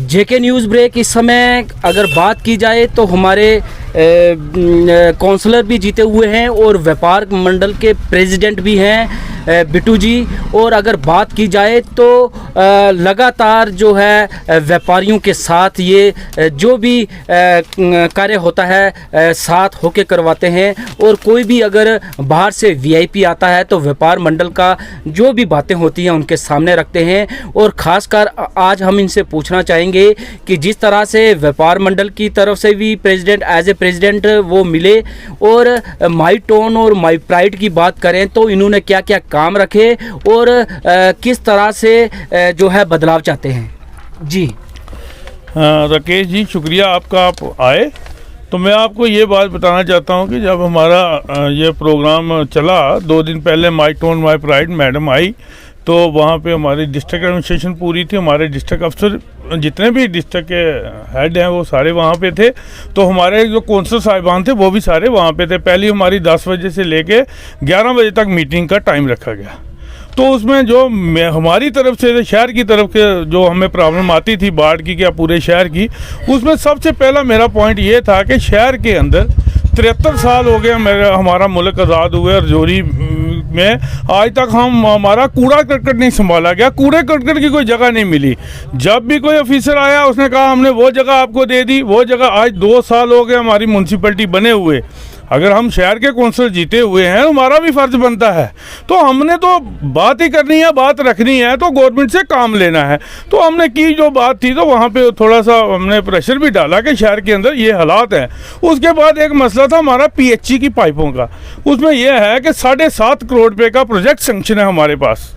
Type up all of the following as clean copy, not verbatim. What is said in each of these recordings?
जेके news break. इस समय अगर बात की जाए तो हमारे काउंसलर भी जीते हुए हैं और व्यापार मंडल के प्रेसिडेंट भी हैं बिट्टू जी। और अगर बात की जाए तो लगातार जो है व्यापारियों के साथ ये जो भी कार्य होता है साथ होके करवाते हैं। और कोई भी अगर बाहर से वीआईपी आता है तो व्यापार मंडल का जो भी बातें होती हैं उनके सामने रखते हैं। और ख़ासकर आज हम इनसे पूछना चाहेंगे कि जिस तरह से व्यापार मंडल की तरफ से भी प्रेसिडेंट एज ए प्रेसिडेंट वो मिले और माई टोन और माई प्राइड की बात करें तो इन्होंने क्या क्या काम रखे और किस तरह से जो है बदलाव चाहते हैं। जी राकेश जी, शुक्रिया आपका, आप आए। तो मैं आपको ये बात बताना चाहता हूँ कि जब हमारा ये प्रोग्राम चला 2 दिन पहले, माई टोन माई प्राइड मैडम आई, तो वहाँ पे हमारी डिस्ट्रिक्ट एडमिनिस्ट्रेशन पूरी थी, हमारे डिस्ट्रिक्ट अफसर जितने भी डिस्ट्रिक्ट के हेड हैं वो सारे वहाँ पे थे। तो हमारे जो कौंसल साहिबान थे वो भी सारे वहाँ पे थे। पहली हमारी 10 बजे से लेके 11 बजे तक मीटिंग का टाइम रखा गया। तो उसमें जो हमारी तरफ से शहर की तरफ के जो हमें प्रॉब्लम आती थी बाढ़ की या पूरे शहर की, उसमें सबसे पहला मेरा पॉइंट ये था कि शहर के अंदर 73 साल हो गए हमारा मुल्क आज़ाद हुए और रजौरी में आज तक हमारा कूड़ा करकट नहीं संभाला गया, कूड़े करकट की कोई जगह नहीं मिली। जब भी कोई ऑफिसर आया उसने कहा हमने वो जगह आपको दे दी, वो जगह। आज 2 साल हो गए हमारी म्यूनसिपैलिटी बने हुए। अगर हम शहर के कौंसल जीते हुए हैं हमारा भी फ़र्ज़ बनता है, तो हमने तो बात ही करनी है, बात रखनी है, तो गवर्नमेंट से काम लेना है। तो हमने की जो बात थी तो वहाँ पे थोड़ा सा हमने प्रेशर भी डाला कि शहर के अंदर ये हालात हैं। उसके बाद एक मसला था हमारा पीएचई की पाइपों का। उसमें यह है कि 7.5 करोड़ रुपये का प्रोजेक्ट सेंक्शन है हमारे पास।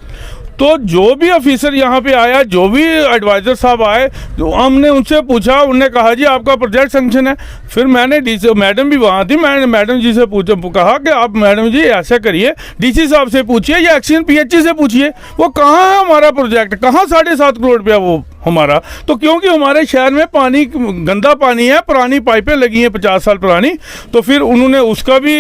तो जो भी ऑफिसर यहाँ पे आया, जो भी एडवाइज़र साहब आए, तो हमने उनसे पूछा, उन्होंने कहा जी आपका प्रोजेक्ट सेंक्शन है। फिर मैंने डीसी मैडम भी वहाँ थी, मैंने मैडम जी से कहा कि आप मैडम जी ऐसा करिए, डीसी साहब से पूछिए या एक्शन पीएचई से पूछिए वो कहाँ है हमारा प्रोजेक्ट, कहाँ 7.5 करोड़ रुपया वो हमारा। तो क्योंकि हमारे शहर में पानी गंदा पानी है, पुरानी पाइपें लगी हैं 50 साल पुरानी, तो फिर उन्होंने उसका भी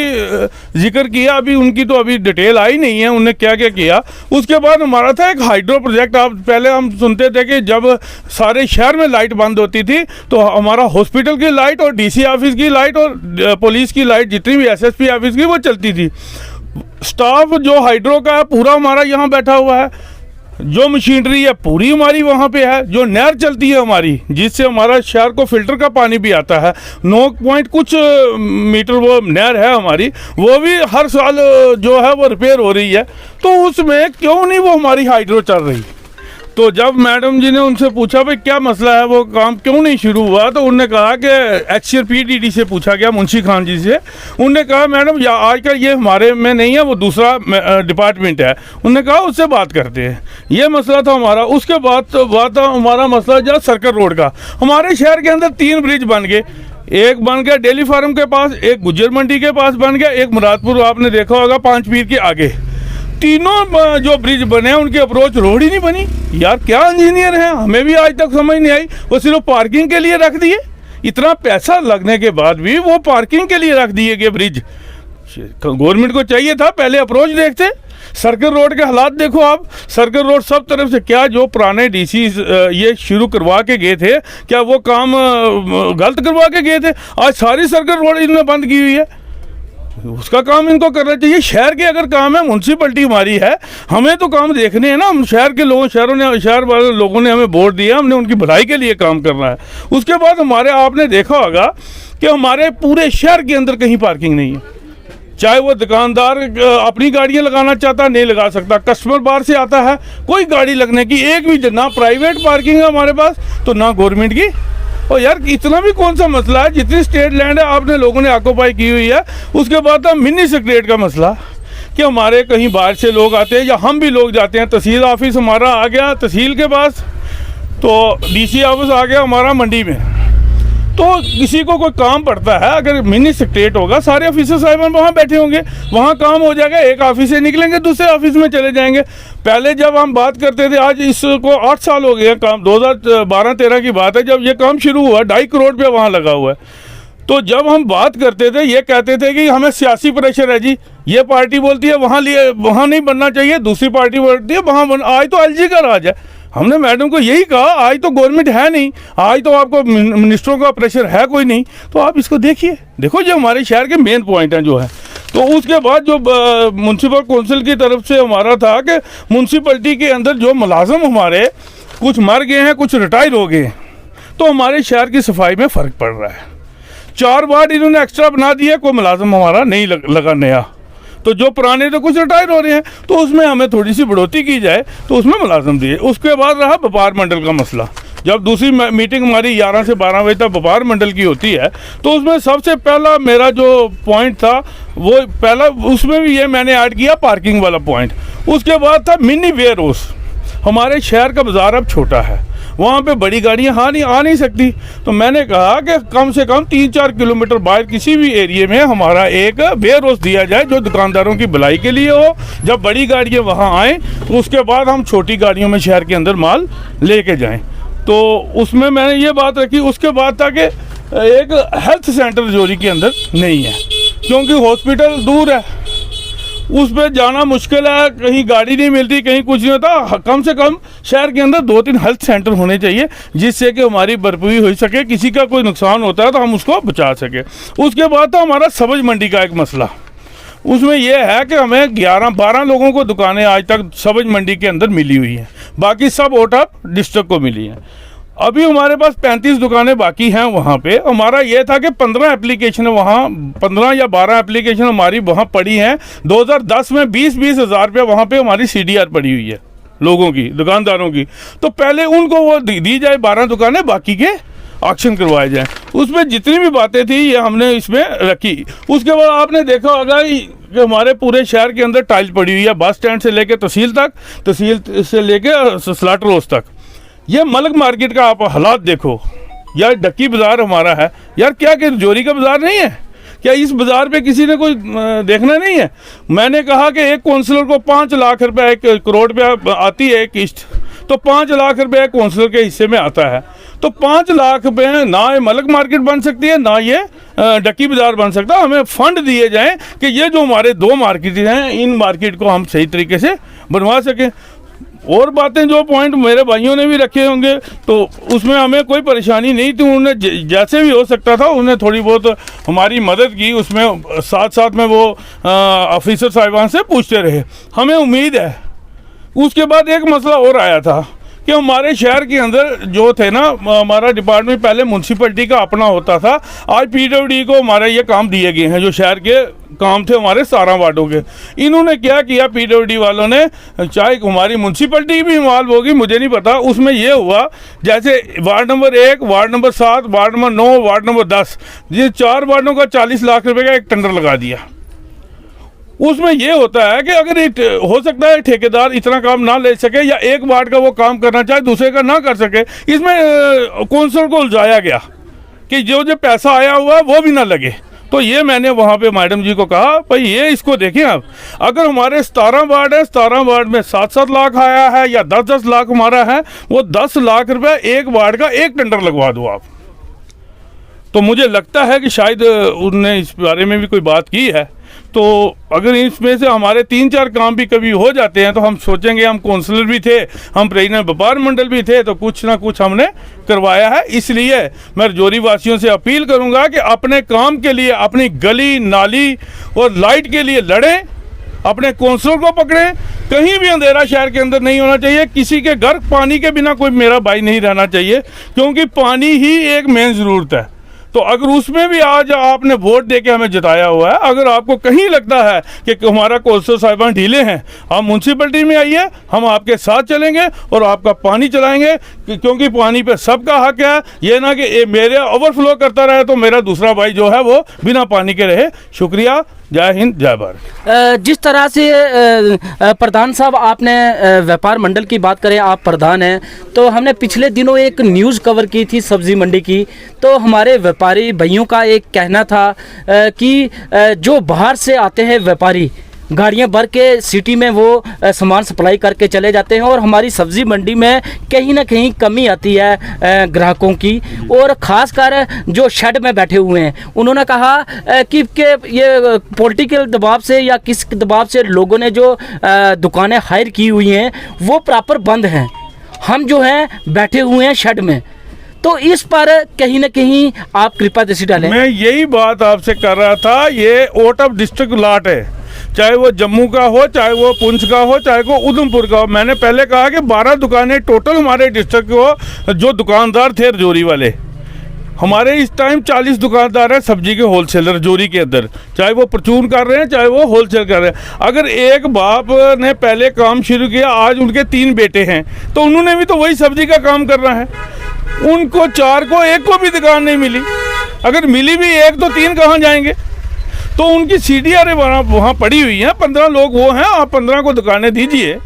जिक्र किया। अभी उनकी तो अभी डिटेल आई नहीं है उन्होंने क्या क्या किया। उसके बाद हमारा था एक हाइड्रो प्रोजेक्ट। आप पहले हम सुनते थे कि जब सारे शहर में लाइट बंद होती थी तो हमारा हॉस्पिटल की लाइट और डीसी ऑफिस की लाइट और पुलिस की लाइट, जितनी भी एसएसपी ऑफिस की, वो चलती थी। स्टाफ जो हाइड्रो का है पूरा हमारा यहाँ बैठा हुआ है, जो मशीनरी है पूरी हमारी वहाँ पे है, जो नहर चलती है हमारी जिससे हमारा शहर को फिल्टर का पानी भी आता है, 9 पॉइंट कुछ मीटर वो नहर है हमारी, वो भी हर साल जो है वो रिपेयर हो रही है। तो उसमें क्यों नहीं वो हमारी हाइड्रो चल रही। तो जब मैडम जी ने उनसे पूछा भाई क्या मसला है, वो काम क्यों नहीं शुरू हुआ, तो उन्होंने कहा कि एक्चुअल पीडीडी से पूछा गया, मुंशी खान जी से। उन्होंने कहा मैडम या आजकल ये हमारे में नहीं है, वो दूसरा डिपार्टमेंट है। उन्होंने कहा उससे बात करते हैं। ये मसला था हमारा। उसके बाद बात था हमारा मसला जो सर्कल रोड का। हमारे शहर के अंदर 3 ब्रिज बन गए। एक बन गया डेली फार्म के पास, एक गुज्जर मंडी के पास बन गया, एक मुरादपुर आपने देखा होगा 5 पीर के आगे। तीनों जो ब्रिज बने हैं उनकी अप्रोच रोड ही नहीं बनी। यार क्या इंजीनियर हैं, हमें भी आज तक समझ नहीं आई। वो सिर्फ पार्किंग के लिए रख दिए, इतना पैसा लगने के बाद भी वो पार्किंग के लिए रख दिए गए ब्रिज। गवर्नमेंट को चाहिए था पहले अप्रोच देखते। सर्कल रोड के हालात देखो आप, सर्कल रोड सब तरफ से, क्या जो पुराने डीसी ये शुरू करवा के गए थे क्या वो काम गलत करवा के गए थे? आज सारी सर्कल रोड इन्होंने बंद की हुई है। उसका काम इनको करना चाहिए। शहर के अगर काम है, म्यूनसिपैलिटी हमारी है, हमें तो काम देखने हैं ना। हम शहर के लोगों, शहर वाले लोगों ने हमें वोट दिया, हमने उनकी भलाई के लिए काम करना है। उसके बाद हमारे आपने देखा होगा कि हमारे पूरे शहर के अंदर कहीं पार्किंग नहीं है। चाहे वो दुकानदार अपनी गाड़ियां लगाना चाहता नहीं लगा सकता, कस्टमर बाहर से आता है, कोई गाड़ी लगने की एक भी, ना प्राइवेट पार्किंग है हमारे पास तो ना गवर्नमेंट की। और यार इतना भी कौन सा मसला है, जितनी स्टेट लैंड है आपने लोगों ने ऑक्यूपाई की हुई है। उसके बाद मिनी सेक्रेटरीट का मसला कि हमारे कहीं बाहर से लोग आते हैं या हम भी लोग जाते हैं। तहसील ऑफिस हमारा आ गया तहसील के पास, तो डीसी ऑफिस आ गया हमारा मंडी में। तो किसी को कोई काम पड़ता है, अगर मिनी सेक्रेटरीट होगा सारे ऑफिसर साहिबान वहाँ बैठे होंगे, वहाँ काम हो जाएगा, एक ऑफिस से निकलेंगे दूसरे ऑफिस में चले जाएंगे। पहले जब हम बात करते थे, आज इसको 8 साल हो गए हैं काम, 2012-13 की बात है जब ये काम शुरू हुआ, 2.5 करोड़ रुपया वहाँ लगा हुआ है। तो जब हम बात करते थे ये कहते थे कि हमें सियासी प्रेशर है जी, ये पार्टी बोलती है वहाँ नहीं बनना चाहिए, दूसरी पार्टी बोलती है वहाँ आज तो एलजी का राज है। हमने मैडम को यही कहा, आज तो गवर्नमेंट है नहीं, आज तो आपको मिनिस्टरों का प्रेशर है कोई नहीं, तो आप इसको देखिए, देखो जो हमारे शहर के मेन पॉइंट हैं जो है। तो उसके बाद जो म्यूनसिपल कौंसिल की तरफ से हमारा था कि म्यूनसिपलिटी के अंदर जो मुलाजम हमारे कुछ मर गए हैं, कुछ रिटायर हो गए हैं, तो हमारे शहर की सफाई में फ़र्क पड़ रहा है। 4 वार्ड इन्होंने एक्स्ट्रा बना दिया, कोई मुलाजम हमारा नहीं लगा नया, तो जो पुराने तो कुछ रिटायर हो रहे हैं, तो उसमें हमें थोड़ी सी बढ़ोतरी की जाए, तो उसमें मुलाजम दिए। उसके बाद रहा व्यापार मंडल का मसला। जब दूसरी मीटिंग हमारी 11 से 12 बजे तक व्यापार मंडल की होती है, तो उसमें सबसे पहला मेरा जो पॉइंट था वो पहला, उसमें भी ये मैंने ऐड किया पार्किंग वाला पॉइंट। उसके बाद था मिनी वेयर हाउस। हमारे शहर का बाज़ार अब छोटा है, वहाँ पे बड़ी गाड़ियाँ आ नहीं सकती, तो मैंने कहा कि कम से कम 3-4 किलोमीटर बाहर किसी भी एरिए में हमारा एक वेयर हाउस दिया जाए जो दुकानदारों की भलाई के लिए हो। जब बड़ी गाड़ियाँ वहाँ आएँ तो उसके बाद हम छोटी गाड़ियों में शहर के अंदर माल लेके जाएं। तो उसमें मैंने ये बात रखी। उसके बाद था कि एक हेल्थ सेंटर जोरी के अंदर नहीं है, क्योंकि हॉस्पिटल दूर है, उस पर जाना मुश्किल है, कहीं गाड़ी नहीं मिलती, कहीं कुछ नहीं होता। कम से कम शहर के अंदर 2-3 हेल्थ सेंटर होने चाहिए जिससे कि हमारी भरपूरी हो सके, किसी का कोई नुकसान होता है तो हम उसको बचा सके। उसके बाद तो हमारा सब्ज मंडी का एक मसला, उसमें यह है कि हमें 11-12 लोगों को दुकानें आज तक सब्ज मंडी के अंदर मिली हुई हैं, बाकी सब आउट ऑफ डिस्ट्रिक्ट को मिली हैं। अभी हमारे पास 35 दुकानें बाकी हैं वहाँ पे। हमारा ये था कि 15 एप्लीकेशन वहाँ, 15 या 12 एप्लीकेशन हमारी वहाँ पड़ी हैं। 2010 में 20-20 हज़ार रुपये वहाँ पे हमारी CDR पड़ी हुई है लोगों की, दुकानदारों की। तो पहले उनको वो दी जाए 12 दुकानें, बाकी के ऑक्शन करवाए जाएँ। उसमें जितनी भी बातें थी ये हमने इसमें रखी। उसके बाद आपने देखा होगा कि हमारे पूरे शहर के अंदर टाइल पड़ी हुई है, बस स्टैंड से लेके तहसील तक, तहसील से लेके स्लाटर हाउस तक। ये मलक मार्केट का आप हालात देखो यार, डक्की बाज़ार हमारा है यार, क्या कि जोरी का बाज़ार नहीं है क्या? इस बाज़ार पे किसी ने कोई देखना नहीं है? मैंने कहा कि एक काउंसलर को 5 लाख रुपए, 1 करोड़ रुपया आती है एक किस्त, तो 5 लाख रुपए एक काउंसलर के हिस्से में आता है। तो 5 लाख रुपये ना ये मलक मार्केट बन सकती है, ना ये डक्की बाज़ार बन सकता। हमें फंड दिए जाएं कि ये जो हमारे 2 मार्केट हैं, इन मार्केट को हम सही तरीके से बनवा सकें। और बातें जो पॉइंट मेरे भाइयों ने भी रखे होंगे, तो उसमें हमें कोई परेशानी नहीं थी। उन्होंने जैसे भी हो सकता था उन्हें थोड़ी बहुत हमारी मदद की, उसमें साथ साथ में वो ऑफिसर साहिबान से पूछते रहे, हमें उम्मीद है। उसके बाद एक मसला और आया था कि हमारे शहर के अंदर जो थे ना, हमारा डिपार्टमेंट पहले म्यूनसिपलिटी का अपना होता था, आज PWD को हमारे ये काम दिए गए हैं जो शहर के काम थे हमारे 17 वार्डों के। इन्होंने क्या किया, PWD वालों ने, चाहे हमारी म्यूनसिपलिटी भी इन्वॉल्व होगी मुझे नहीं पता, उसमें ये हुआ जैसे ward number 1, ward number 7, ward number 9, ward number 10, ये 4 वार्डों का 40 लाख रुपये का एक टेंडर लगा दिया। उसमें यह होता है कि अगर हो सकता है ठेकेदार इतना काम ना ले सके, या एक वार्ड का वो काम करना चाहे दूसरे का ना कर सके, इसमें कौंसल को उलझाया गया कि जो पैसा आया हुआ है वो भी ना लगे। तो ये मैंने वहाँ पे मैडम जी को कहा, भाई ये इसको देखें आप, अगर हमारे 17 वार्ड है, 17 वार्ड में 7-7 लाख आया है या 10-10 लाख हमारा है, वो 10 लाख रुपए एक वार्ड का एक टेंडर लगवा दो आप। तो मुझे लगता है कि शायद उनने इस बारे में भी कोई बात की है। तो अगर इसमें से हमारे 3-4 काम भी कभी हो जाते हैं तो हम सोचेंगे, हम काउंसलर भी थे, हम प्रेसिडेंट व्यापार मंडल भी थे, तो कुछ ना कुछ हमने करवाया है। इसलिए मैं रजौरी वासियों से अपील करूंगा कि अपने काम के लिए, अपनी गली नाली और लाइट के लिए लड़ें, अपने काउंसलर को पकड़ें। कहीं भी अंधेरा शहर के अंदर नहीं होना चाहिए, किसी के घर पानी के बिना कोई मेरा भाई नहीं रहना चाहिए, क्योंकि पानी ही एक मेन ज़रूरत है। तो अगर उसमें भी आज आपने वोट देके हमें जिताया हुआ है, अगर आपको कहीं लगता है कि हमारा काउंसलर साहिबान ढीले हैं, आप म्यूनसिपलिटी में आइए, हम आपके साथ चलेंगे और आपका पानी चलाएंगे, क्योंकि पानी पे सबका हक है। ये ना कि मेरे ओवरफ्लो करता रहे तो मेरा दूसरा भाई जो है वो बिना पानी के रहे। शुक्रिया, जय हिंद, जय भारत। जिस तरह से प्रधान साहब आपने व्यापार मंडल की बात करें, आप प्रधान हैं, तो हमने पिछले दिनों एक न्यूज़ कवर की थी सब्जी मंडी की। तो हमारे व्यापारी भाइयों का एक कहना था कि जो बाहर से आते हैं व्यापारी, गाड़ियां भर के सिटी में वो सामान सप्लाई करके चले जाते हैं और हमारी सब्जी मंडी में कहीं ना कहीं कमी आती है ग्राहकों की। और ख़ासकर जो शेड में बैठे हुए हैं, उन्होंने कहा कि ये पॉलिटिकल दबाव से या किस दबाव से लोगों ने जो दुकानें हायर की हुई हैं वो प्रॉपर बंद हैं, हम जो हैं बैठे हुए हैं शेड में। तो इस पर कहीं ना कहीं आप कृपा दृष्टि डालें। मैं यही बात आपसे कर रहा था, ये आउट ऑफ डिस्ट्रिक्ट लॉट है, चाहे वो जम्मू का हो, चाहे वो पुंछ का हो, चाहे वो उधमपुर का हो। मैंने पहले कहा कि 12 दुकानें टोटल हमारे डिस्ट्रिक्ट को, जो दुकानदार थे रजौरी वाले, हमारे इस टाइम 40 दुकानदार हैं सब्जी के होलसेलर रजौरी के अंदर, चाहे वो परचून कर रहे हैं चाहे वो होलसेल कर रहे हैं। अगर एक बाप ने पहले काम शुरू किया, आज उनके 3 बेटे हैं, तो उन्होंने भी तो वही सब्जी का काम करना है। उनको 4 को, 1 को भी दुकान नहीं मिली, अगर मिली भी 1 तो 3 कहाँ जाएंगे? तो उनकी सीढ़ियाँ वहाँ पड़ी हुई हैं, 15 लोग वो हैं, आप 15 को दुकानें दीजिए।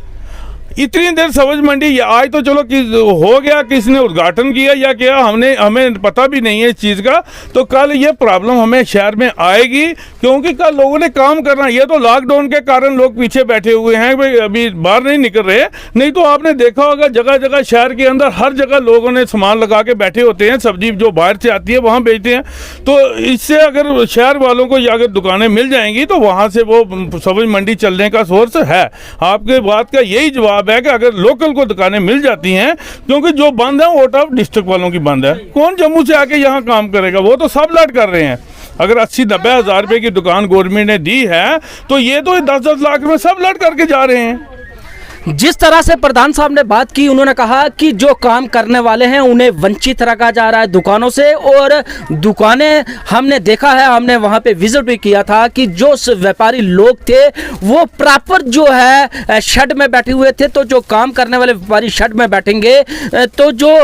इतनी देर सब्जी मंडी आज तो चलो कि हो गया, किसने उद्घाटन किया या क्या, हमें पता भी नहीं है इस चीज़ का। तो कल ये प्रॉब्लम हमें शहर में आएगी, क्योंकि कल लोगों ने काम करना। ये तो लॉकडाउन के कारण लोग पीछे बैठे हुए हैं, भाई अभी बाहर नहीं निकल रहे, नहीं तो आपने देखा होगा जगह जगह शहर के अंदर हर जगह लोगों ने सामान लगा के बैठे होते हैं, सब्जी जो बाहर से आती है वहाँ बेचते हैं। तो इससे अगर शहर वालों को अगर दुकानें मिल जाएंगी तो वहाँ से वो सब्जी मंडी चलने का सोर्स है। आपके बात का यही जवाब है कि अगर लोकल को दुकानें मिल जाती हैं, क्योंकि जो बंद है वो आउट ऑफ डिस्ट्रिक्ट वालों की बंद है, कौन जम्मू से आके यहाँ काम करेगा? वो तो सब लट कर रहे हैं। अगर 80-90 हज़ार रुपए की दुकान गवर्नमेंट ने दी है तो ये तो 10-10 लाख में सब लट करके जा रहे हैं। जिस तरह से प्रधान साहब ने बात की, उन्होंने कहा कि जो काम करने वाले हैं उन्हें वंचित रखा जा रहा है दुकानों से। और दुकानें हमने देखा है, हमने वहां पे विजिट भी किया था कि जो व्यापारी लोग थे वो प्रॉपर जो है शेड में बैठे हुए थे। तो जो काम करने वाले व्यापारी शेड में बैठेंगे तो जो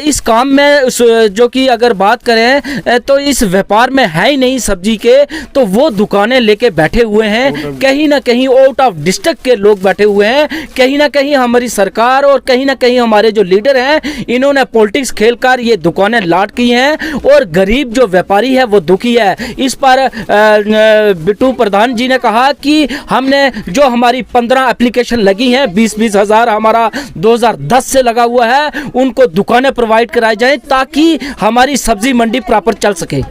इस काम में जो कि अगर बात करें तो इस व्यापार में है ही नहीं सब्जी के, तो वो दुकानें लेके बैठे हुए हैं। कहीं ना कहीं आउट ऑफ डिस्ट्रिक्ट के लोग बैठे हुए हैं। कहीं ना कहीं हमारी सरकार और कहीं ना कहीं हमारे जो लीडर हैं, इन्होंने पॉलिटिक्स खेलकर ये दुकानें लाट की हैं और गरीब जो व्यापारी है वो दुखी है। इस पर बिट्टू प्रधान जी ने कहा कि हमने जो हमारी 15 एप्लीकेशन लगी हैं, 20-20 हज़ार हमारा 2010 से लगा हुआ है, उनको दुकानें प्रोवाइड कराई जाए ताकि हमारी सब्जी मंडी प्रॉपर चल सके।